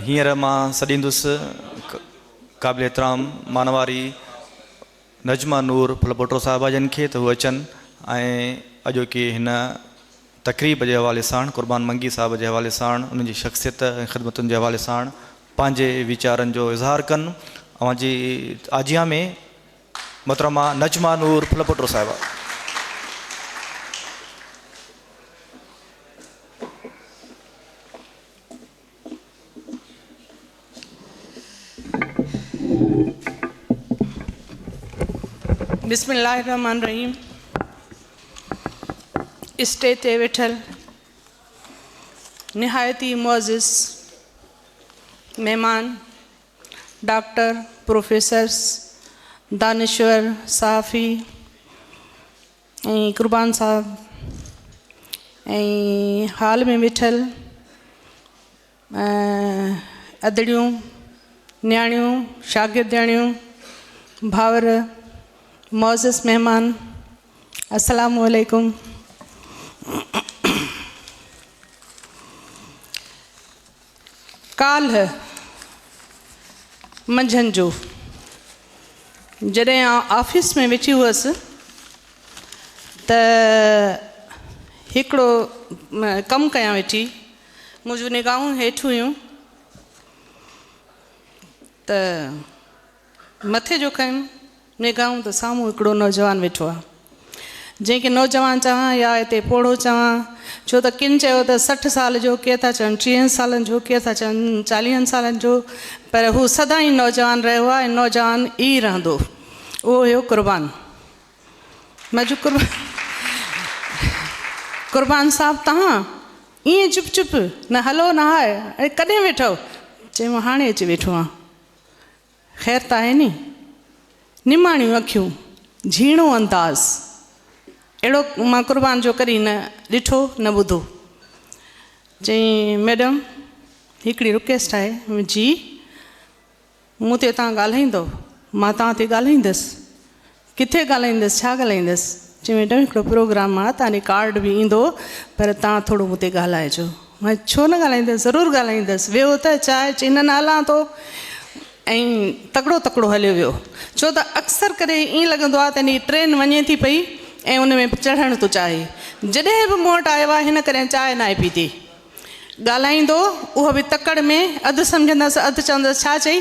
हींअर मां सॾींदुसि क़ाबिल एतिराम मानवारी नजमा नूर फलपोटो साहिबा जन खे त उहे अचनि ऐं अॼोकी हिन तक़रीब जे हवाले सां क़ुर्बान मंगी साहिब जे हवाले सां उन्हनि जी शख़्सियत ऐं ख़िदमतुनि जे हवाले सां पंहिंजे वीचारनि जो इज़हार कनि। अवांजी आजिया में मोहतरमा नजमा नूर फलपोटो साहिबा। बिस्मिल्लाहिर्रहमानिर्रहीम। स्टेज ते वेठल निहायती मुअज़्ज़िज़ मेहमान डॉक्टर प्रोफेसर्स दानिश्वर साफ़ी ऐं क़ुर्बान साहब ऐं हाल में वेठल अदड़ियूं न्याणियूं शागिर्दियाणियूं भावर मुअज़्ज़िज़ मेहमान अस्सलामु अलैकुम। काल्ह मंझंदि जो जॾहिं ऑफिस में वेठी हुअसि त हिकिड़ो कमु कयां वेठी, मुंहिंजूं निगाहूं हेठि हुयूं त मथे जो कयुमि निगाहूं त साम्हूं हिकिड़ो नौजवान वेठो आहे, जंहिंखे नौजवान चवां या हिते पोड़ो चवां, छो त किन चयो त 60 साल जो, के था चवनि 30 सालनि जो, के था चवनि 40 सालनि जो, पर हू सदाईं नौजवान रहियो आहे ऐं नौजवान ई रहंदो। उहो हुयो क़ुर्बान। मजू क़ुर्बान साहब तव्हां ईअं चुप चुप न हलो न आहे, अरे कॾहिं वेठो? चयो मां हाणे अची वेठो आहियां। ख़ैर त आहे नी? निमाणियूं अखियूं, झीणो अंदाज़, अहिड़ो मां क़ुर्बान जो कॾहिं न ॾिठो न ॿुधो। चई मैडम हिकिड़ी रिक्वेस्ट आहे। जी? मूं ते तव्हां ॻाल्हाईंदो? मां तव्हां ते ॻाल्हाईंदसि। किथे ॻाल्हाईंदसि? छा ॻाल्हाईंदसि? चई मैडम हिकिड़ो प्रोग्राम आहे, तव्हांजे कार्ड बि ईंदो, पर तव्हां थोरो मूं ते ॻाल्हाइजो। मां छो न ॻाल्हाईंदसि, ज़रूरु ॻाल्हाईंदसि। वियो त चाहे चई न न हलां थो, ऐं तकिड़ो तकिड़ो हलियो वियो। छो त अक्सर करे ईअं लॻंदो आहे त हिन ट्रेन वञे थी पई ऐं उन में चढ़णु थो चाहे। जॾहिं बि मूं वटि आयो आहे हिन करे चांहि न आहे पीती। ॻाल्हाईंदो उहो बि तकड़ में, अधु सम्झंदसि अधु चवंदसि छा चई,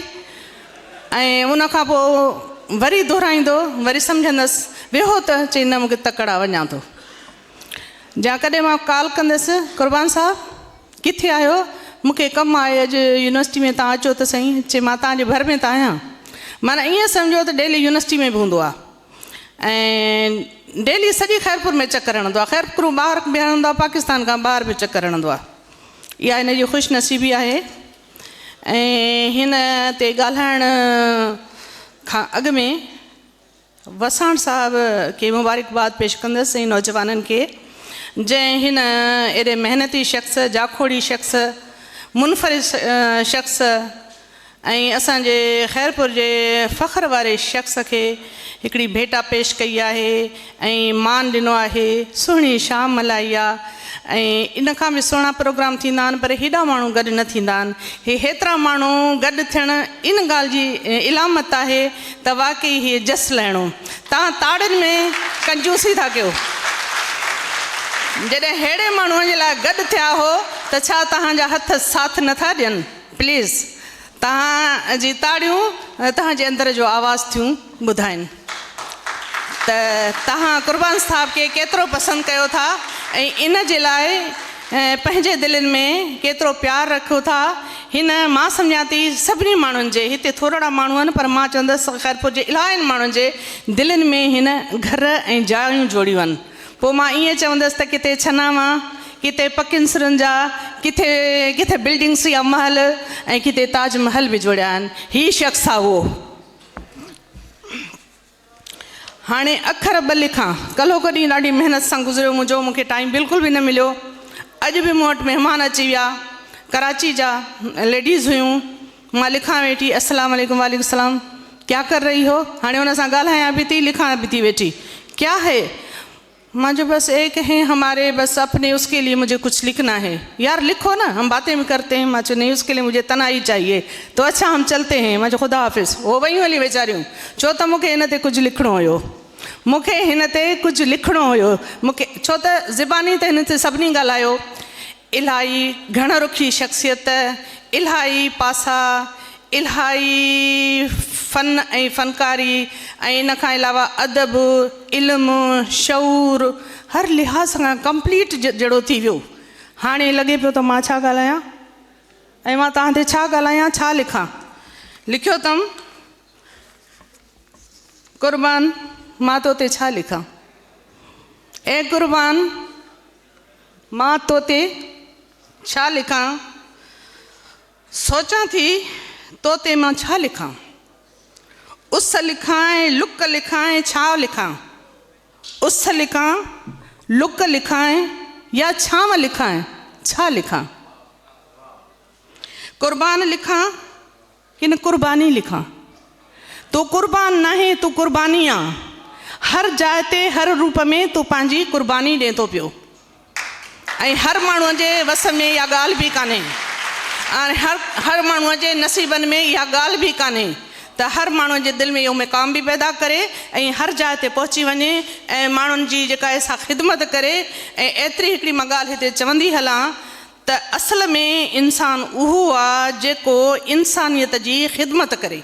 ऐं उनखां पोइ वरी दोहराईंदो, वरी सम्झंदसि। वेहो त चई न मूंखे तकड़ आहे वञा थो। जा कॾहिं मां कॉल कंदसि, क़ुर्बान साहब किथे आहियो? मूंखे कमु आहे अॼु यूनिवर्सिटी में, तव्हां अचो त सही। चई मां तव्हांजे भर में त आहियां। माना ईअं सम्झो त डेली यूनिवर्सिटी में बि हूंदो आहे ऐं डेली सॼी ख़ैरपुर में चकर हणंदो आहे। ख़ैरपुर ॿाहिरि बि हणंदो आहे, पाकिस्तान खां ॿाहिरि बि चकर हणंदो आहे। इहा हिन जी ख़ुशनसीबी आहे। ऐं हिन ते ॻाल्हाइण खां अॻु में वसाण साहब खे मुबारकबाद पेश कंदसि ऐं नौजवाननि खे, जंहिं हिन एॾे महिनती शख़्स, जाखोड़ी शख़्स, मुनफ़रिद शख़्स ऐं असांजे ख़ैरपुर जे फ़ख़्र वारे शख़्स खे हिकिड़ी भेटा पेश कई आहे ऐं मान ॾिनो आहे। सुहिणी शाम मल्हाई आहे ऐं इन खां बि सुहिणा प्रोग्राम थींदा आहिनि, पर हेॾा माण्हू गॾु न थींदा आहिनि। हेतिरा माण्हू गॾु थियणु इन ॻाल्हि जी इलामत आहे त वाक़ई हीअ जस लहिणो। तव्हां ताड़ियुनि में कंजूसी था कयो। जॾहिं अहिड़े माण्हूअ जे लाइ गॾु थिया हो त छा तव्हांजा हथ साथ नथा ॾियनि? प्लीज़ तव्हांजी ताड़ियूं तव्हांजे अंदर जो आवाज़ थियूं ॿुधाइनि त तव्हां क़ुर्बान साहब खे केतिरो पसंदि कयो था ऐं इन जे लाइ पंहिंजे दिलनि में केतिरो प्यारु रखो था। हिन मां सम्झां थी सभिनी माण्हुनि जे, हिते थोरा माण्हू आहिनि पर मां चवंदसि ख़ैरपुर जे इलाहियुनि माण्हुनि जे दिलनि में हिन घर ऐं जायूं जोड़ियूं आहिनि। पोइ मां ईअं चवंदसि त किथे छनावा, किथे पकियुनि सिरनि जा, किथे किथे बिल्डिंग्स या महल ऐं किथे ताजमहल बि जोड़िया आहिनि। हीउ शख़्स आहे उहो। हाणे अखर 2 लिखां। कल्हो को ॾींहुं ॾाढी महिनत सां गुज़रियो मुंहिंजो, मूंखे टाइम बिल्कुलु बि न मिलियो। अॼु बि मूं वटि महिमान अची विया, कराची जा लेडीज़ हुयूं। मां लिखां वेठी अस्सलाम वालेकुम, वालेकुम सलाम, क्या कर रही हो। हाणे हुन सां ॻाल्हायां बि थी, लिखां बि थी वेठी। क्या है? माँ जो बस एक है हमारे, बस अपने उसके लिए मुझे कुछ लिखना है। यार लिखो ना, हम बातें भी करते हैं। माँ जो नहीं, उसके लिए मुझे तनाई चाहिए। तो अच्छा हम चलते हैं। मां जो खुदा हाफ़िज़। वो वही हली वीचारियूं, छो त मूंखे हिन ते कुझु लिखिणो हुयो, मूंखे हिन ते कुझु लिखिणो हुयो। मूंखे छो त ज़बानी त हिन ते सभिनी ॻाल्हायो। इलाही घण रुखी शख़्सियत, इलाही पासा, इलाही फ़न ऐं फ़नकारी, ऐं इन खां अलावा अदब, इल्मु, शऊर, हर लिहाज़ सां कंप्लीट जहिड़ो थी वियो। हाणे लॻे पियो त मां छा ॻाल्हायां ऐं मां तव्हां ते छा ॻाल्हायां, छा लिखां। लिखियो अथमि, क़ुर्बान मां तो ते छा लिखां। ए क़ुर्बान मां तो ते छा लिखां। सोचां थी तो ते मां छा लिखां। उस लिखां, लुक लिखां, छा लिखां। उस लिखां, लुक लिखां या छांव लिखां, छा लिखां। क़ुर्बान लिखां कि न क़ुर्बानी लिखां। तू क़ुर्बान न आहे, तू क़ुर्बानी आहे। हर जाइ ते, हर रूप में तू पंहिंजी क़ुर्बानी ॾिए थो पियो। ऐं हर माण्हूअ जे वस में इहा ॻाल्हि बि कान्हे, ऐं हर माण्हूअ जे नसीबनि में इहा ॻाल्हि बि कान्हे त हर माण्हूअ जे दिलि में इहो मुक़ाम बि पैदा करे ऐं हर जाइ ते पहुची वञे ऐं माण्हुनि जी जेका आहे ख़िदमत करे। ऐं एतिरी हिकिड़ी मां ॻाल्हि हिते चवंदी हलां त असल में इंसानु उहो आहे जेको इंसानियत जी ख़िदमत करे,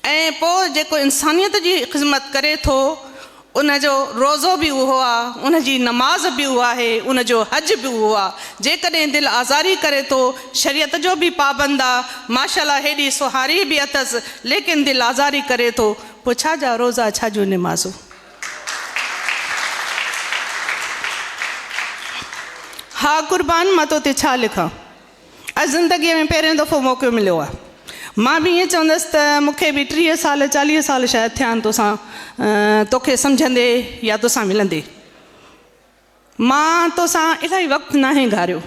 ऐं पोइ जेको इंसानियत जी ख़िदमत करे थो उनजो रोज़ो बि उहो आहे, उनजी नमाज़ बि उहो आहे, उनजो हज बि उहो आहे। जेकॾहिं दिलि आज़ारी करे थो, शरीयत जो बि पाबंद आहे, माशाअल्लाह हेॾी सुहारी बि अथसि, लेकिन दिलि आज़ारी करे थो, पोइ छा जा रोज़ा, छा जो नमाज़ूं। हा क़ुर्बान मां तो ते छा लिखां। अॼु ज़िंदगीअ में पहिरियों दफ़ो मौक़ो मिलियो आहे। मां बि ईअं चवंदसि त मूंखे बि 30 साल 40 साल शायदि थिया आहिनि तोसां तोखे सम्झंदे या तोसां मिलंदे। मां तोसां इलाही वक़्तु न आहे घारियो।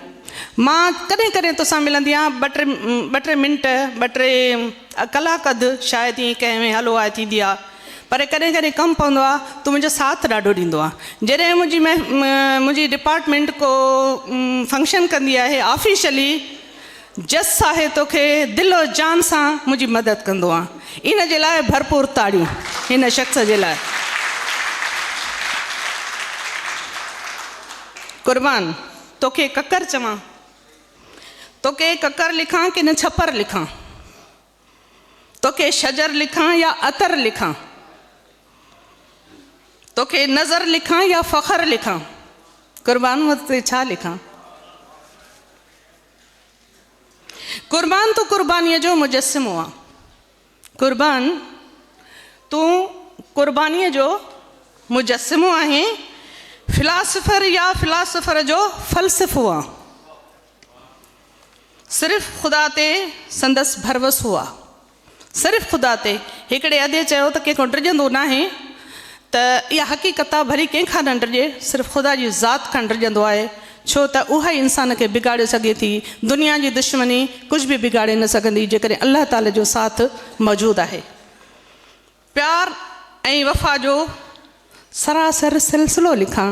मां कॾहिं कॾहिं तोसां मिलंदी आहियां, ॿ टे मिंट, 2-3 कलाक अधु शायदि ईअं कंहिं में हलो आहे थींदी आहे। पर कॾहिं कॾहिं कमु पवंदो आहे तूं मुंहिंजो साथ ॾाढो ॾींदो आहे। जॾहिं मुंहिंजी डिपार्टमेंट को फंक्शन कंदी आहे ऑफिशियली, जज साहिब तोखे दिलो जान सां मुंहिंजी मदद कंदो आहे। इन जे लाइ भरपूर ताड़ियूं हिन शख़्स जे लाइ। क़ुर्बान तोखे ककर चवां, तोखे ककर लिखां कि न छपर लिखां, तोखे शजर लिखां या अतर लिखां, तोखे नज़र लिखां या फ़ख्र लिखां। क़ुर्बान मां ते छा लिखां। क़ुर्बान तूं क़ुर्बानीअ जो मुजस्सिमो आहे। क़ुर्बान तूं क़ुर्बानीअ जो मुजस्सिमो आहे। फ़िलासफ़र या फ़िलासफ़र जो फ़लसफ़ो आहे। सिर्फ़ु ख़ुदा ते संदसि भरवसो आहे, सिर्फ़ु ख़ुदा ते। हिकिड़े अधे चयो त कंहिंखो डिॼंदो न आहे, त इहा हक़ीक़त आहे, भली कंहिंखां न डिॼे, सिर्फ़ु ख़ुदा जी ज़ात खां डिॼंदो आहे। छो त उहा ई इंसान खे बिगाड़े सघे थी। दुनिया जी दुश्मनी कुझु बि बिगाड़े न सघंदी जेकॾहिं अल्लाह ताला जो साथ मौजूदु आहे। प्यार ऐं वफ़ा जो सरासर सिलसिलो लिखां।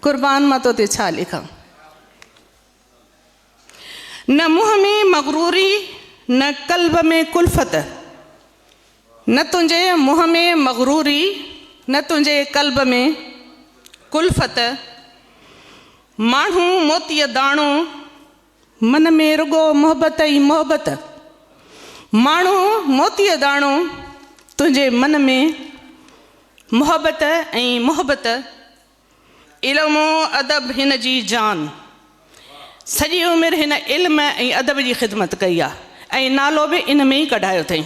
क़ुर्बान मां तो ते छा लिखां। न मुंहं में मग़रूरी, न क़ल्ब में कुल्फ़त। न तुंहिंजे मुंहं में मग़रूरी, न तुंहिंजे क़ल्ब में कुल्फ़त। माण्हू मोतीअ दाणो, मन में रुगो मोहबत ई मोहबत। माण्हू मोतीअ दाणो, तुंहिंजे मन में मोहबत ऐं मोहबत। इल्मु अदब हिन जी जान। सॼी उमिरि हिन इल्म ऐं अदब जी ख़िदमत कई आहे ऐं नालो बि इन में ई कढायो अथई।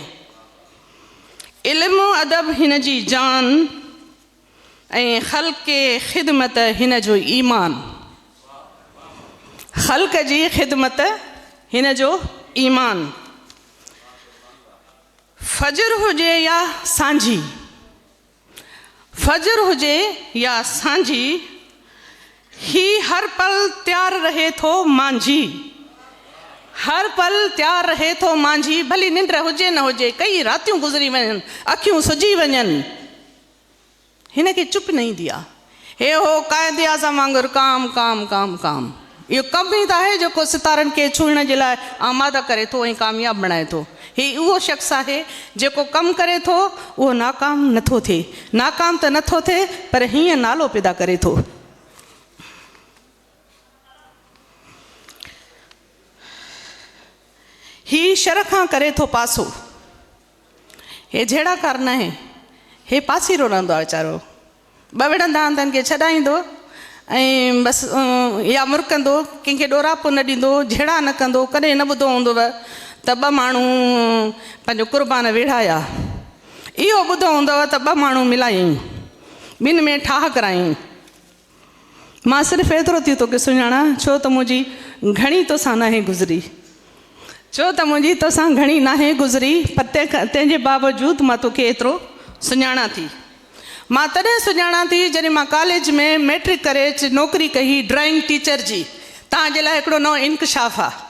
इल्मु अदब हिन जी जान ऐं ख़ल्क़ ख़िदमत हिन जो ईमान। ख़ल्क़ जी ख़िदमत हिन जो ईमान। फजर हुजे या सांझी, फजर हुजे या सांझी, ही हर पल तैयार रहे थो मांझी। हर पल तैयार रहे थो मांझी। भली निंड हुजे न हुजे, कई रातियूं गुज़री वञनि, अखियूं सुजी वञनि, हिन खे चुप न ईंदी आहे। हे हो क़ाइदे आज़म वांगुरु काम काम काम काम। इहो कमु ई त आहे जेको सितारनि खे छुहण जे लाइ आमादा करे थो ऐं कामयाबु बणाए थो। ही उहो शख़्स आहे जेको कमु करे थो उहो नाकाम नथो थिए। नाकाम त नथो थिए पर हीअं नालो पैदा करे थो। ही शर खां करे थो पासो। हे जहिड़ा कार न आहे, हे पासीरो रहंदो आहे वीचारो। ॿ विढ़ंदा हंधनि खे छॾाईंदो ऐं बसि या मुरकंदो, कंहिंखे ॾोरापो न ॾींदो, जहिड़ा न कंदो। कॾहिं न ॿुधो हूंदव त ॿ माण्हू पंहिंजो क़ुर्बान विढ़ाया। इहो ॿुधो हूंदव त ॿ माण्हू मिलायईं, ॿिनि में ठाह करायईं। मां सिर्फ़ु एतिरो थी तोखे सुञाणा छो त मुंहिंजी घणी तोसां नाहे गुज़री, छो त मुंहिंजी तोसां घणी नाहे गुज़री, पर तंहिंजे बावजूदि मां तोखे एतिरो सुञाणा थी। मां तॾहिं सुञाणा थी जॾहिं मां कॉलेज में मैट्रिक करे नौकिरी कई ड्राइंग टीचर जी। तव्हांजे लाइ हिकिड़ो नओं इंकशाफ़ आहे।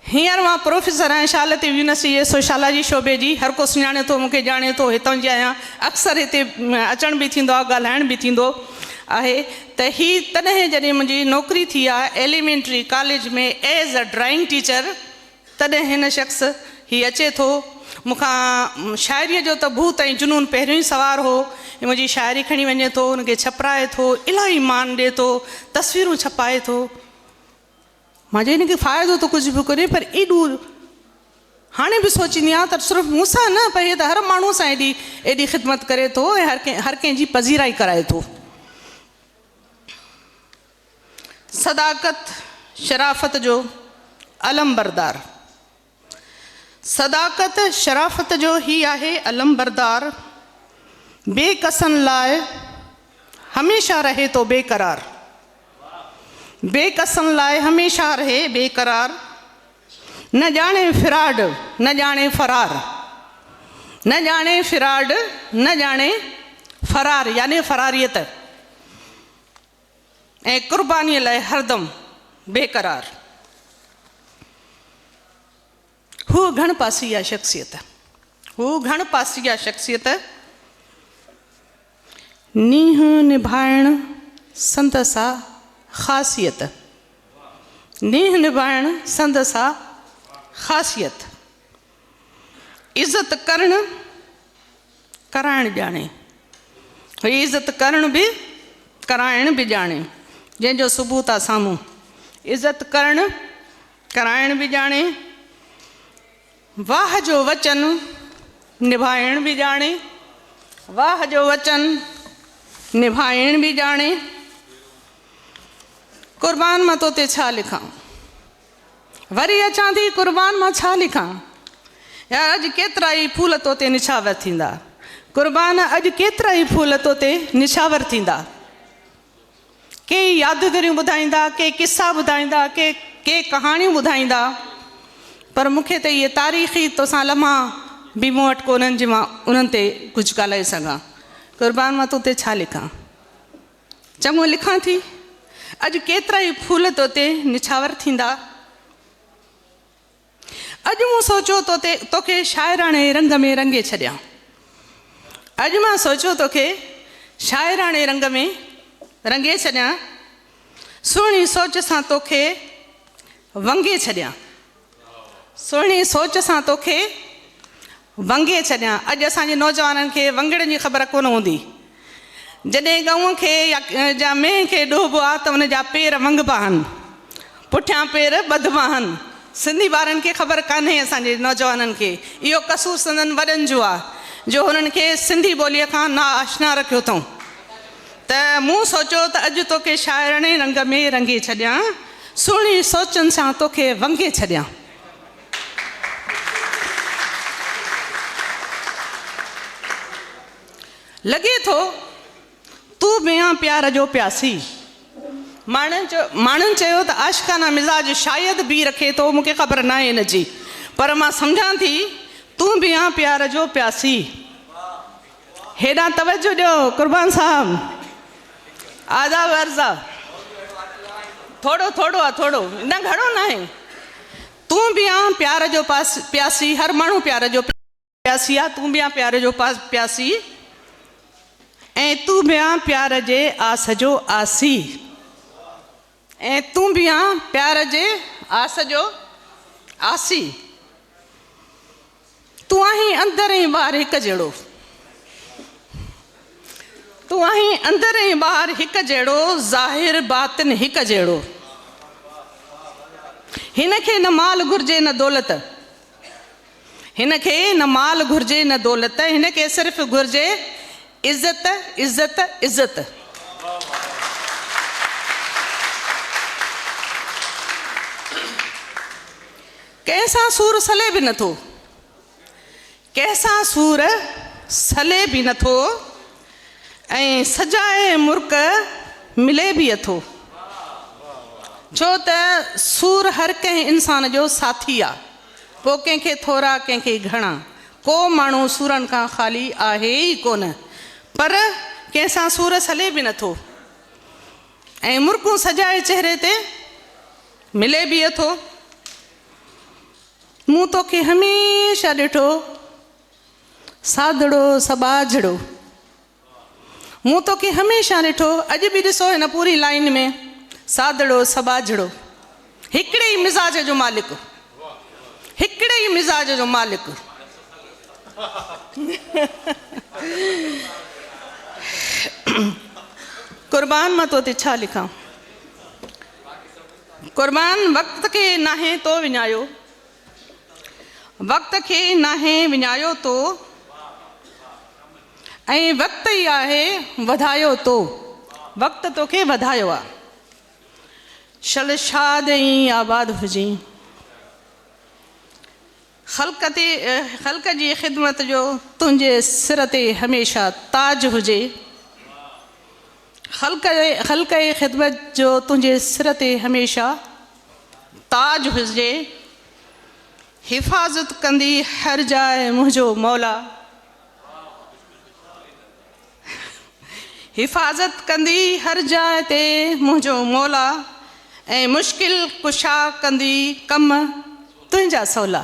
हींअर मां प्रोफेसर आहियां शालत यूनिवर्सिटी जे सोशालॉजी शोबे जी। हर को सुञाणे थो, मूंखे ॼाणे थो, हितां जी आहियां। अक्सर हिते अचण बि थींदो आहे, ॻाल्हाइण बि थींदो आहे। त ही तॾहिं जॾहिं मुंहिंजी नौकिरी थी आहे एलिमेंट्री कॉलेज में एज़ अ ड्राइंग टीचर, तॾहिं हिन शख़्स ही अचे थो। मूंखां शाइरीअ जो त भूत ऐं जुनून पहिरियों ई सवार हो। मुंहिंजी शाइरी खणी वञे थो, हुनखे छपाए थो, इलाही मान ॾिए थो, तस्वीरूं छपाए थो। मां चई हिनखे फ़ाइदो त कुझु बि कोन्हे, पर एॾो हाणे बि सोचींदी आहियां त सिर्फ़ु मूंसां न पर हे त हर माण्हू सां एॾी ख़िदमत करे थो ऐं हर कंहिंजी पज़ीराई कराए थो। सदाकत शराफ़त जो अलम बरदार। सदाकत शराफ़त जो ही आहे अलम बरदार। बेकसन लाइ हमेशह रहे तो बेकरार। बेकसन लाइ हमेशह रहे बेकरार। न ॼाणे फिराड न ॼाणे फरार। न ॼाणे फिराड न ॼाणे फरार यानी फरारियत। ऐं क़ुर्बानीअ लाइ हरदम बेकरार। हू घणपासी आहे शख़्सियत। हू घणपासी आहे शख़्सियत। नींहुं निभाइण संदसि आहे ख़ासियत। नींहुं निभाइण संदसि आहे ख़ासियत। इज़त करणु कराइणु ॼाणे। इज़त करणु बि कराइण बि ॼाणे। जंहिंजो सबूत आहे साम्हूं। इज़त करणु कराइण बि ॼाणे। वाह जो वचन निभाइण बि ॼाणे। वाह जो वचन निभाइण बि ॼाणे। क़ुर्बान मां तो ते छा लिखां, वरी अचां थी क़ुर्बान मां छा लिखां। यार अॼु केतिरा ई फूल तो ते निछावर थींदा। क़ुर्बान अॼु केतिरा ई फूल तो ते निछावर थींदा। के यादगिरियूं ॿुधाईंदा, के किसा ॿुधाईंदा, के कहाणियूं ॿुधाईंदा, पर मूंखे त इहे तारीख़ी तोसां लम्हा बि मूं वटि कोन्हनि जे मां उन्हनि ते कुझु ॻाल्हाए सघां। क़ुर्बान मां तो ते छा लिखां। चङो लिखां थी। अॼु केतिरा ई फूल तो ते निछावर थींदा। अॼु मूं सोचियो तोखे शाइराणे रंग में रंगे छॾियां। अॼु मां सोचियो तोखे शाइराणे रंग में रंगे छॾियां। सुहिणी सोच सां तोखे वंगे छॾियां। सुहिणी सोच सां तोखे वंगे छॾियां। अॼु असांजे नौजवाननि खे वंगड़नि जी ख़बर कोन हूंदी। जॾहिं गऊं खे या मेंह खे ॾोबो आहे त उन जा पेर वंगबा आहिनि, पुठियां पेर ॿधबा आहिनि। सिंधी ॿारनि खे ख़बर कान्हे असांजे नौजवाननि खे। इहो कसूर सिंधनि वॾनि जो आहे जो हुननि खे सिंधी ॿोलीअ खां ना आशना रखियो अथऊं। त मूं सोचियो त अॼु तोखे शाइराणे रंग में रंगे छॾियां। सुहिणी सोचनि सां तोखे वंगे छॾियां। लॻे थो तूं बि आं प्यार जो प्यासी। माण्हुनि चयो त आशिकाना मिज़ाज शायदि बि रखे थो, मूंखे ख़बर न आहे हिन जी, पर मां सम्झां थी तूं बि आं प्यार जो प्यासी। हेॾां तवजो ॾियो क़ुर्बान साहब। आदाब अर्ज़ा थोरो थोरो आहे, थोरो न घणो न आहे। तूं बि आं प्यार जो प्यासी। हर माण्हू प्यार जो प्यासी आहे। तूं बि आं प्यार जो प्यासी। ऐं तूं बि आं प्यार जे आस जो आसी, ऐं तूं बि आं प्यार जे आस जो आसी। तूं आहीं अंदरि ऐं ॿाहिरि हिकु जहिड़ो, तूं आहीं अंदरि ऐं ॿाहिरि हिकु जहिड़ो, ज़ाहिर बातिन हिकु जहिड़ो। हिन खे न माल घुरिजे न दौलत, हिन खे न माल घुरिजे न दौलत, हिन खे सिर्फ़ु घुरिजे इज़त इज़त इज़त। कंहिंसां सूर सले बि नथो, कंहिंसां सूर सले बि नथो, ऐं सजाए मुर्क मिले बि अथो। छो त सूर हर कंहिं इंसान जो साथी आहे, पोइ कंहिंखे थोरा कंहिंखे घणा, को माण्हू सूरनि खां ख़ाली आहे ई कोन, पर कंहिंसां सूर सले बि नथो, ऐं मुर्कूं सजाए चहिरे ते मिले बि अथो। मूं तोखे हमेशह ॾिठो सादड़ो सबाझड़ो, मूं तोखे हमेशह ॾिठो, अॼु बि ॾिसो हिन पूरी लाइन में सादड़ो सबाझड़ो, हिकिड़े ई मिज़ाज जो मालिक, हिकिड़े ई मिज़ाज जो मालिक। क़ुर्बान मां तो ते छा लिखां, क़ुर्बान वक़्त खे नाहे तो विञायो, वक़्त खे नाहे विञायो तो, ऐं वक़्त ई आहे वधायो तो, वक़्त तोखे वधायो आहे। शल शाद ऐं आबाद हुजे, ख़ल्क़ जी ख़िदमत जो तुंहिंजे सिर ते हमेशह ताज हुजे, ख़ल्क़ जी ख़िदमत जो तुंहिंजे सिर ते हमेशह ताज हुजे। हिफ़ाज़त कंदी हर जाइ मुंहिंजो मौला, हिफ़ाज़त कंदी हर जाइ ते मुंहिंजो मौला, ऐं मुश्किल कुशा कंदी कम तुंहिंजा सवला।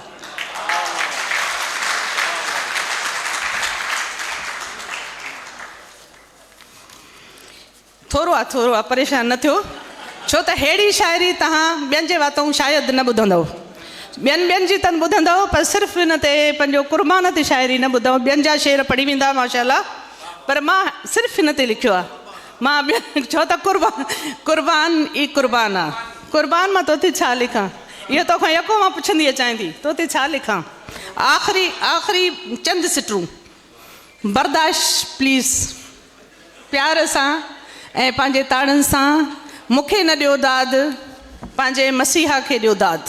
थोरो आहे परेशान न थियो, छो त अहिड़ी शाइरी तव्हां ॿियनि जे वातऊं शायदि न ॿुधंदव, ॿियनि जी तन ॿुधंदव, पर सिर्फ़ु हिन ते पंहिंजो क़ुर्बान ते शाइरी न ॿुधव। ॿियनि जा शेर पढ़ी वेंदा माशाअल्लाह, पर मां सिर्फ़ु हिन ते लिखियो आहे। मां छो त क़ुर्बान ई क़ुर्बान आहे, क़ुर्बान मां तोते छा लिखां, इहो तोखां यको मां पुछंदी अचां थी, तोते छा लिखां। आख़िरी चंद सिटरूं, बर्दाश्त प्लीज़, प्यार सां ऐं पंहिंजे ताड़नि सां मूंखे न ॾियो दाद, पंहिंजे मसीहा खे ॾियो दाद।